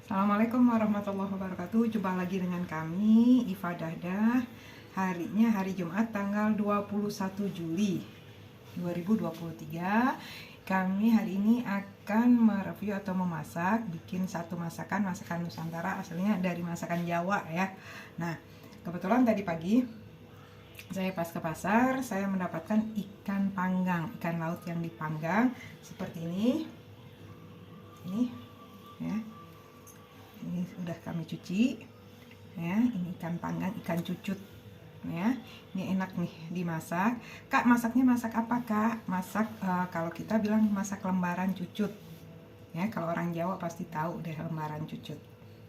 Assalamualaikum warahmatullahi wabarakatuh. Jumpa lagi dengan kami, Iva Dahdah. Harinya hari Jumat tanggal 21 Juli 2023. Kami hari ini akan mereview atau memasak, bikin satu masakan Nusantara, aslinya dari masakan Jawa ya. Nah, kebetulan tadi pagi saya pas ke pasar, saya mendapatkan ikan panggang, ikan laut yang dipanggang seperti ini ya. Ini sudah kami cuci ya. Ini ikan panggang, ikan cucut ya. Ini enak nih dimasak. Kak, masaknya masak apa, Kak? Masak kalau kita bilang masak lembaran cucut ya. Kalau orang Jawa pasti tahu deh lembaran cucut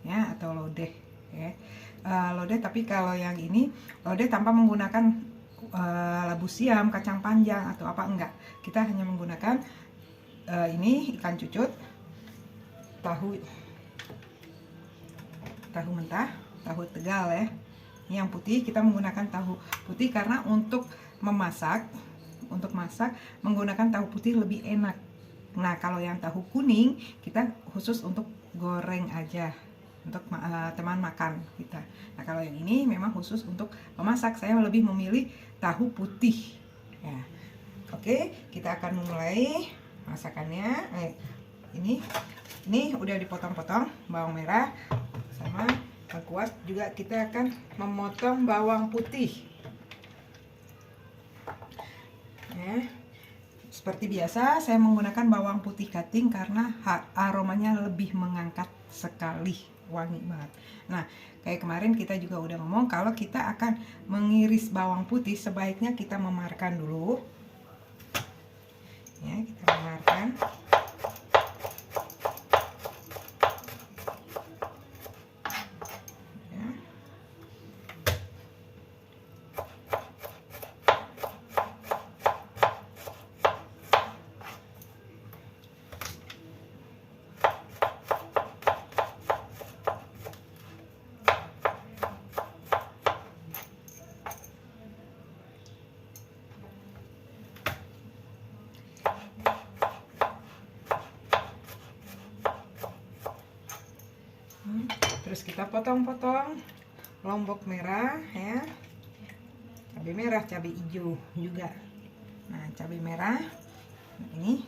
ya, atau lodeh ya. Lodeh, tapi kalau yang ini lodeh tanpa menggunakan labu siam, kacang panjang atau apa, enggak. Kita hanya menggunakan ini ikan cucut, tahu mentah, tahu Tegal ya. Ini yang putih, kita menggunakan tahu putih karena untuk masak menggunakan tahu putih lebih enak. Nah, kalau yang tahu kuning kita khusus untuk goreng aja, untuk teman makan kita. Nah, kalau yang ini memang khusus untuk memasak, saya lebih memilih tahu putih ya. Oke, kita akan memulai masakannya. Ini udah dipotong-potong bawang merah sama lengkuas. Juga kita akan memotong bawang putih ya. Seperti biasa saya menggunakan bawang putih cutting karena aromanya lebih mengangkat sekali, wangi banget. Nah, kayak kemarin kita juga udah ngomong kalau kita akan mengiris bawang putih sebaiknya kita memarkan dulu ya. Kita memarkan. Terus kita potong-potong lombok merah ya, cabai merah, cabai hijau juga. Nah, cabai merah ini,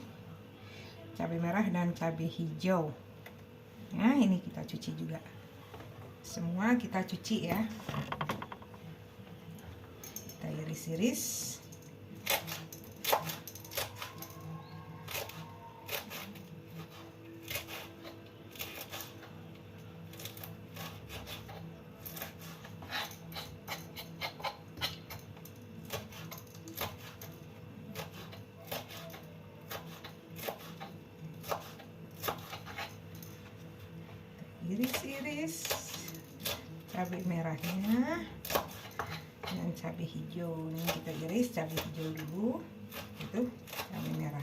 cabai merah dan cabai hijau ya, ini kita cuci juga. Semua kita cuci ya. Kita iris-iris. Iris-iris cabai merahnya dan cabai hijau. Ini kita iris cabai hijau dulu, itu cabai merah.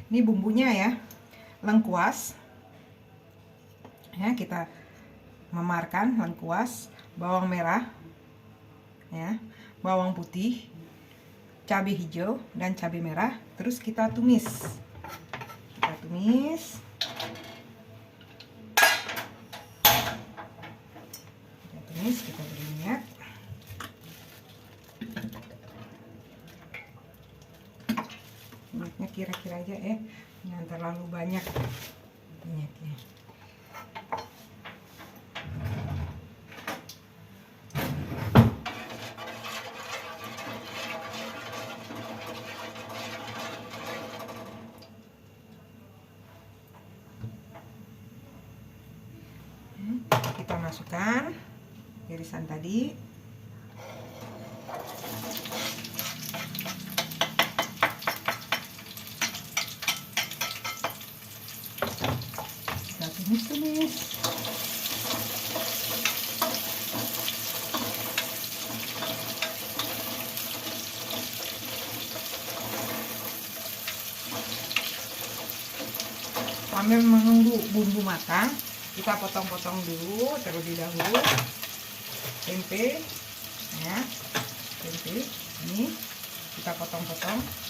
Ini bumbunya ya, lengkuas ya, kita memarkan lengkuas, bawang merah ya, bawang putih, cabai hijau dan cabai merah. Terus kita tumis, kita beri minyak. Minyaknya kira-kira aja ya, jangan terlalu banyak minyaknya. Kita masukkan irisan tadi. tumis-tumis. Sambil menunggu bumbu matang, kita potong-potong dulu terlebih dahulu tempe, ya. Tempe ini kita potong-potong.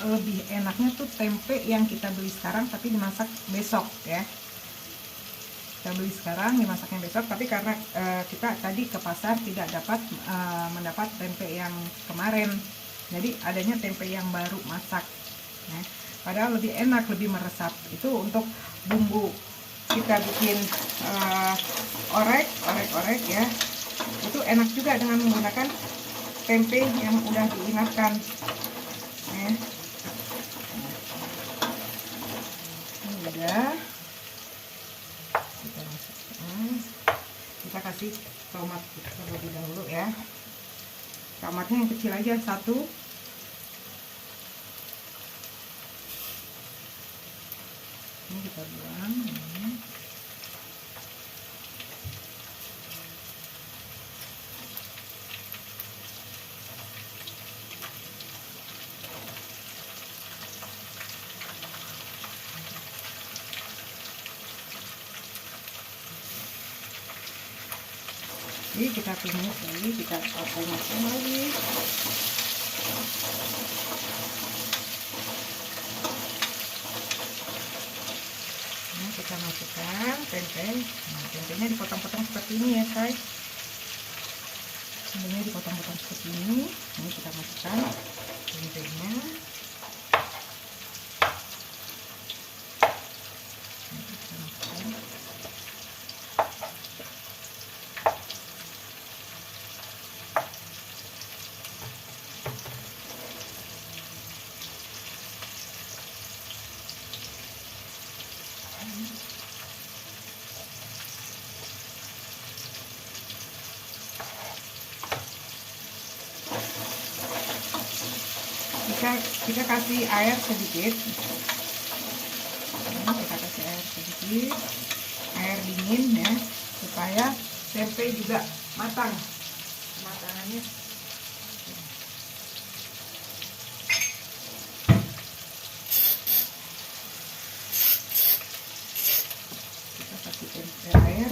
Lebih enaknya tuh tempe yang kita beli sekarang tapi dimasak besok, ya. Kita beli sekarang dimasaknya besok, tapi karena kita tadi ke pasar tidak dapat mendapat tempe yang kemarin, jadi adanya tempe yang baru masak, ya. Padahal lebih enak, lebih meresap. Itu untuk bumbu kita bikin orek ya, itu enak juga dengan menggunakan tempe yang udah diinapkan, ya. Udah, kita masukkan, kita kasih tomat terlebih dahulu, ya. Tomatnya yang kecil aja, satu. Ini kita buang ini. Jadi kita tumis lagi, kita potong lagi. Nah, kita masukkan tempe. Nah, tempenya dipotong-potong seperti ini, ya, guys. Tempenya dipotong-potong seperti ini. Ini kita masukkan tempenya. Kita kasih air sedikit. Nah, kita kasih air sedikit, air dingin, ya, supaya tempe juga matang. Matangannya kita kasih tempe air.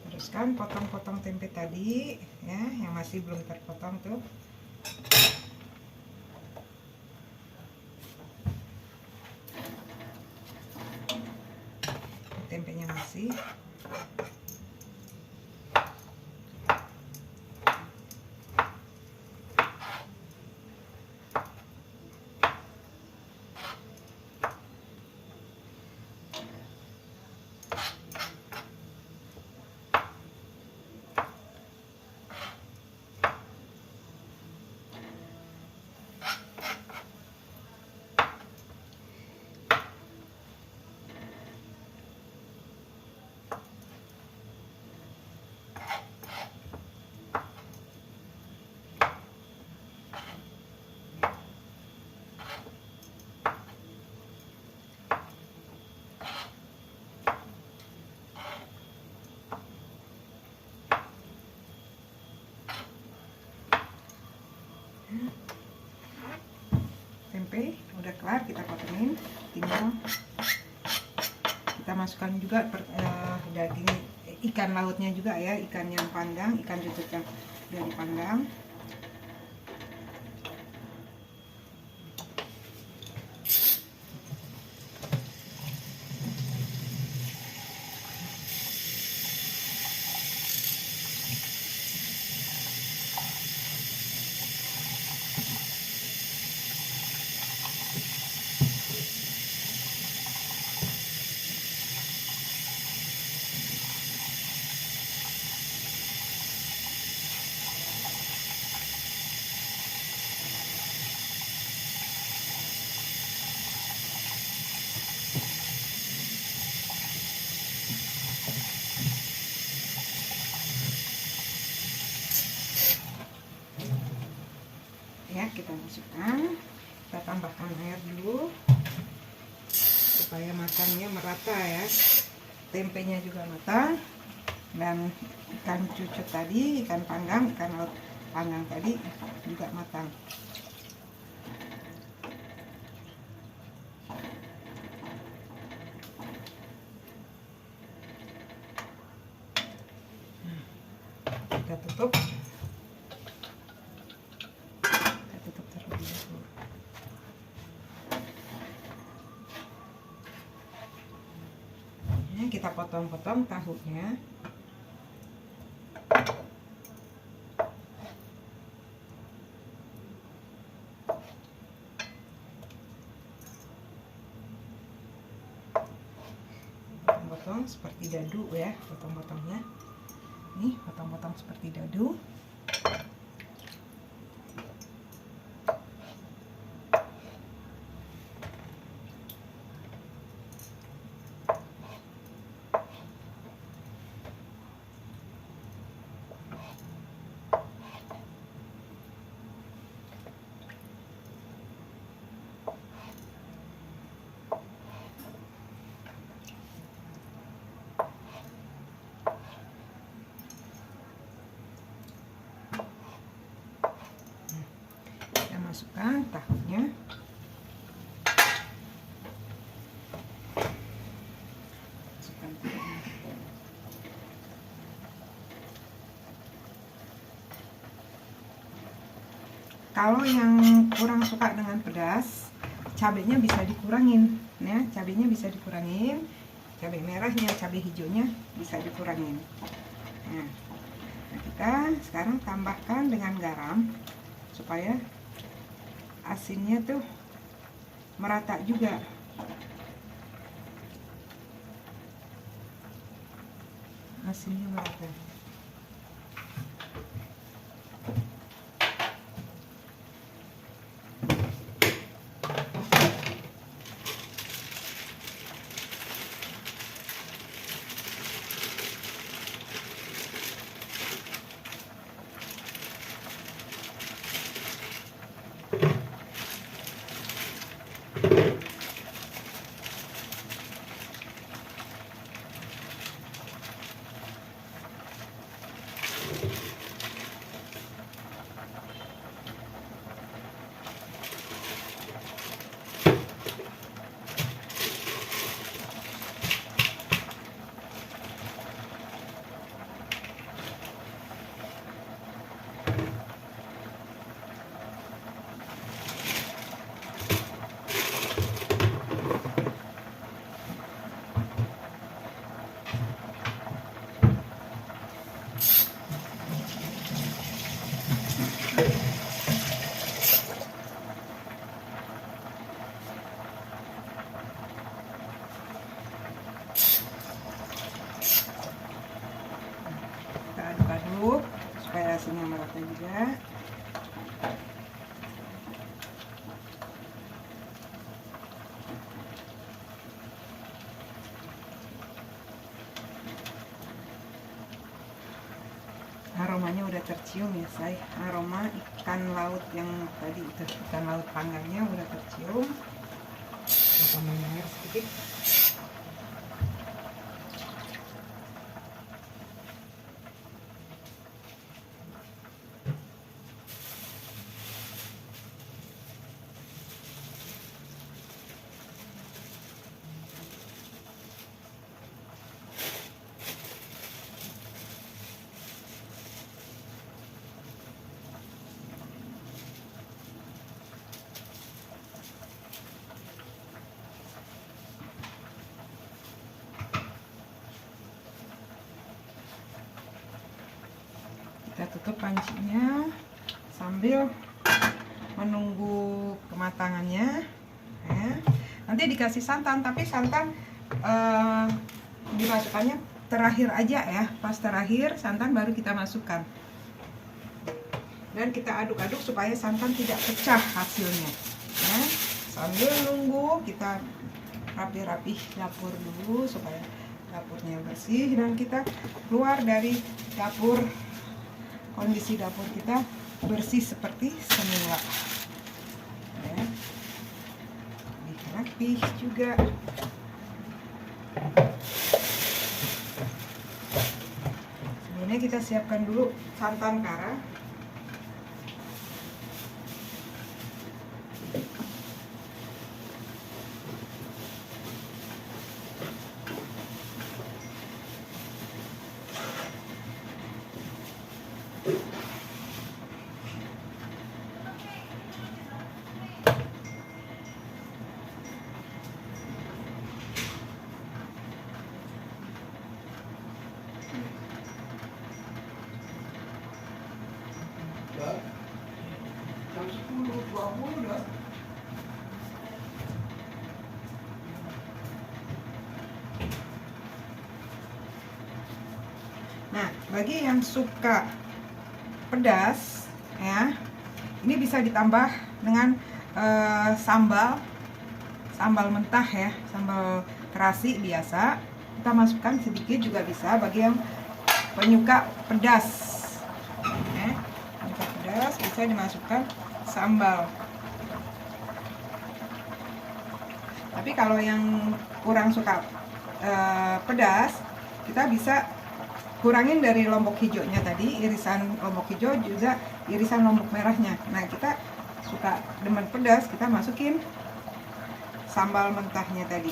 Teruskan potong-potong tempe tadi, ya, yang masih belum terpotong tuh. Tempenya masih. Tempe udah kelar, kita potongin, tinggal kita masukkan juga daging ikan lautnya juga, ya, ikan yang panggang, ikan cucut yang udah dipanggang. tambahkan air dulu supaya matangnya merata ya, tempenya juga matang, dan ikan cucut tadi, ikan laut panggang tadi juga matang. Kita tutup terlebih dahulu. Kita potong-potong tahunya. Potong seperti dadu ya, potong-potongnya. Nih, potong-potong seperti dadu. Masukkan tahunya. Masukkan tahunya. Kalau yang kurang suka dengan pedas, cabenya bisa dikurangin ya, cabenya bisa dikurangin, cabai merahnya, cabai hijaunya bisa dikurangin. Nah, kita sekarang tambahkan dengan garam supaya asinnya tuh merata juga. Asinnya merata. Aduk-aduk supaya asinnya merata juga. Aromanya udah tercium ya, say. Aroma ikan laut yang tadi itu, ikan laut panggangnya udah tercium. Tambahkan air sedikit. Kita tutup pancinya sambil menunggu kematangannya ya. Nanti dikasih santan, tapi santan dimasukkannya terakhir aja ya. Pas terakhir santan baru kita masukkan, dan kita aduk-aduk supaya santan tidak pecah hasilnya ya. Sambil nunggu kita rapi-rapi dapur dulu supaya dapurnya bersih, dan kita keluar dari dapur, kondisi dapur kita bersih seperti semula ya. lebih juga. Sebelumnya kita siapkan dulu santan kara. Jam 10.20 udah. Nah, bagi yang suka pedas ya, ini bisa ditambah dengan sambal mentah ya, sambal terasi biasa. Kita masukkan sedikit juga bisa bagi yang penyuka pedas. Ya, penyuka pedas bisa dimasukkan sambal. Tapi kalau yang kurang suka pedas, kita bisa kurangin dari lombok hijaunya tadi, irisan lombok hijau juga irisan lombok merahnya. Nah, kita suka demen pedas, kita masukin sambal mentahnya tadi.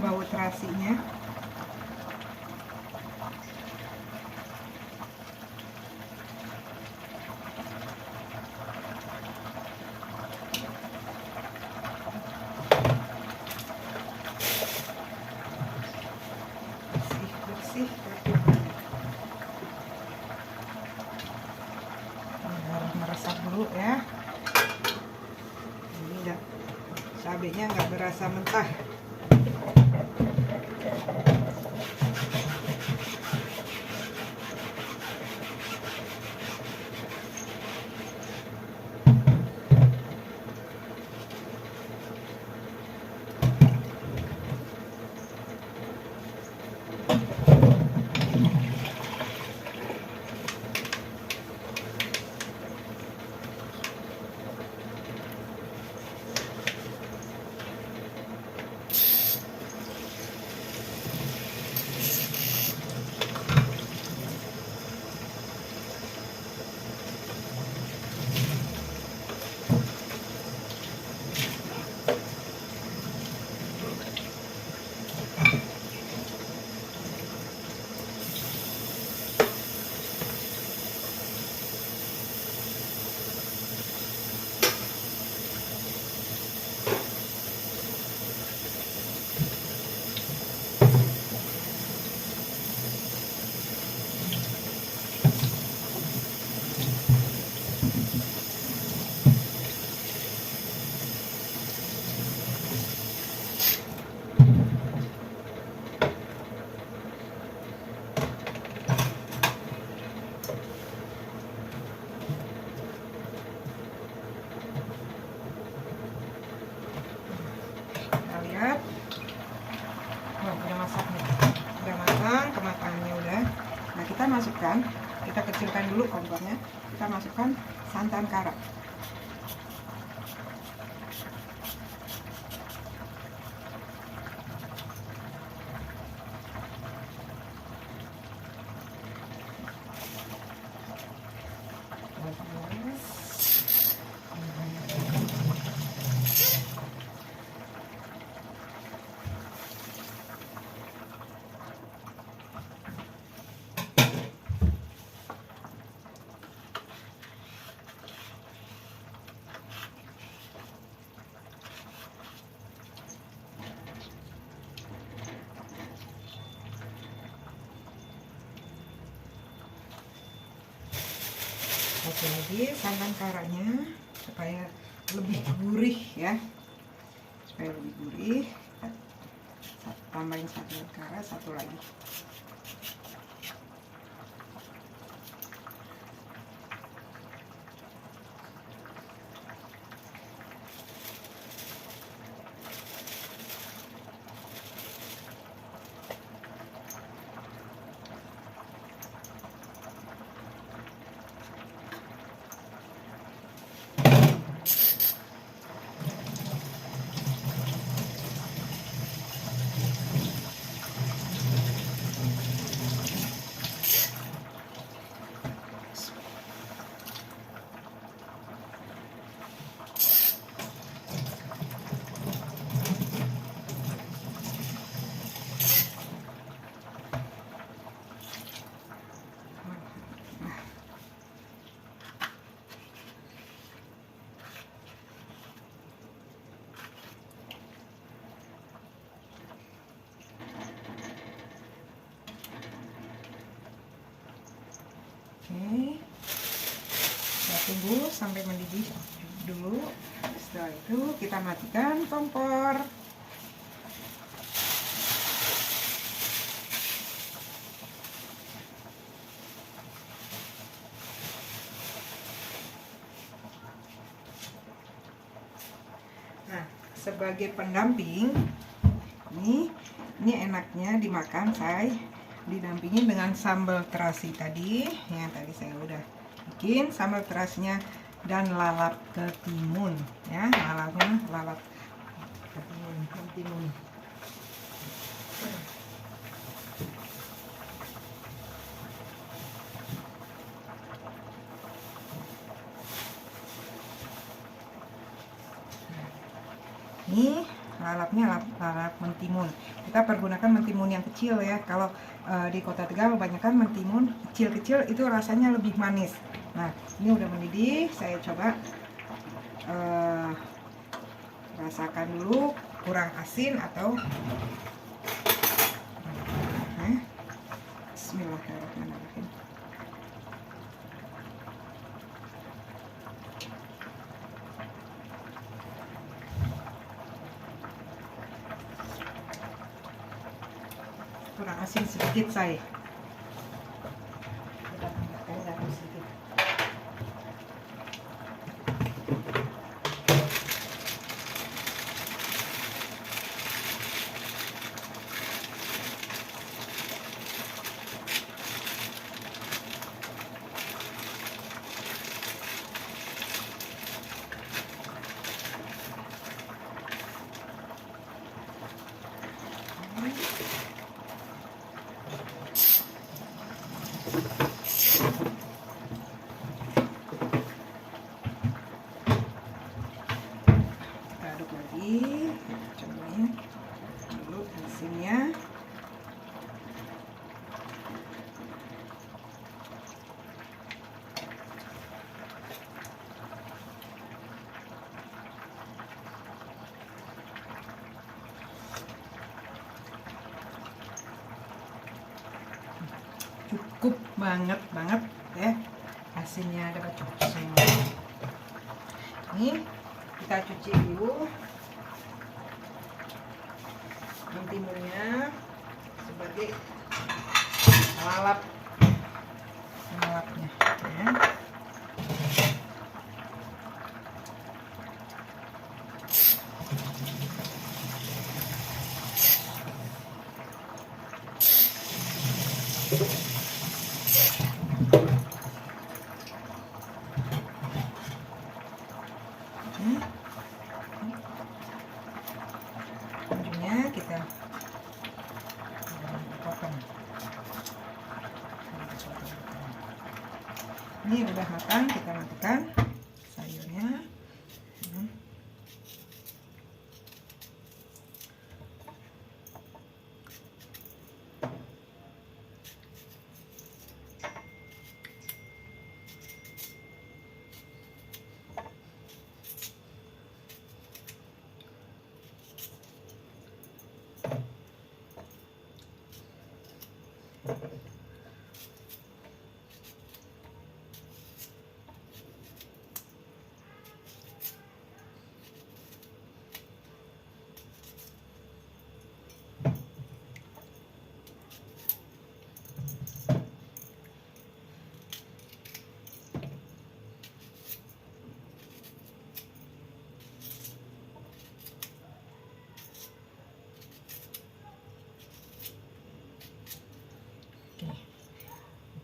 Bau terasinya. Bersih harus meresap dulu ya. Ini enggak, cabenya nggak berasa mentah. Lihat, udah masak nih, udah matang, kematangannya udah. Nah, kita masukkan, kita kecilkan dulu kompornya, kita masukkan santan kara. Kasih lagi santan karanya supaya lebih gurih ya, supaya lebih gurih. Tambahin santan kara satu lagi. Tunggu sampai mendidih dulu. Setelah itu kita matikan kompor. Nah, sebagai pendamping, ini enaknya dimakan saya didampingin dengan sambal terasi tadi, yang tadi saya udah bikin sambal terasinya, dan lalap ketimun ya, lalap ketimun. Ini lalapnya lalap mentimun. Kita pergunakan mentimun yang kecil ya. Kalau di Kota Tegal kebanyakan mentimun kecil-kecil itu rasanya lebih manis. Nah, ini udah mendidih. Saya coba rasakan dulu kurang asin atau Bismillahirrahmanirrahim. Kurang asin sedikit saya. Kita tambahkan garam sedikit. Kita aduk lagi, cobain dulu asinnya. Cukup banget ya, asinnya dapat cukup semua. Ini kita cuci dulu mentimunnya sebagai lalapnya ya. Ujungnya kita potong. Ini udah matang, kita matikan sayurnya.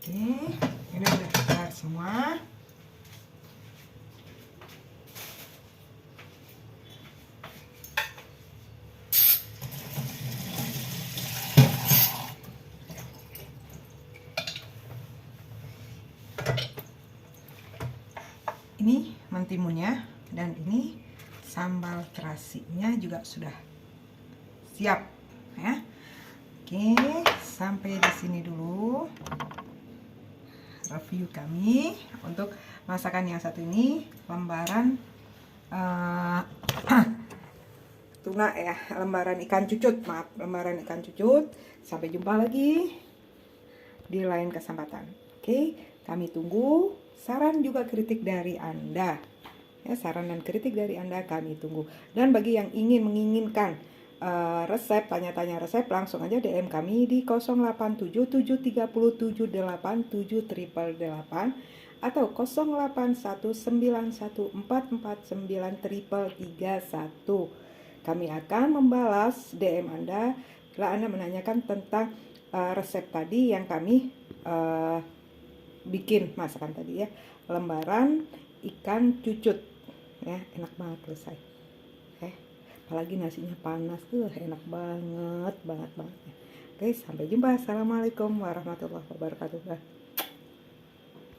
Oke, ini udah kelar semua. Ini mentimunnya dan ini sambal terasinya juga sudah siap ya. Oke, sampai di sini dulu review kami untuk masakan yang satu ini, lembaran tuna ya, lembaran ikan cucut, lembaran ikan cucut. Sampai jumpa lagi di lain kesempatan. Oke, kami tunggu saran juga kritik dari Anda. Ya, saran dan kritik dari Anda kami tunggu. Dan bagi yang menginginkan resep, tanya-tanya resep, langsung aja DM kami di 087730787888 atau 0819144931. Kami akan membalas DM Anda bila Anda menanyakan tentang resep tadi yang kami bikin masakan tadi ya. Lembaran ikan cucut ya, enak banget selesai. Apalagi nasinya panas tuh enak banget. Oke, sampai jumpa. Assalamualaikum warahmatullahi wabarakatuh.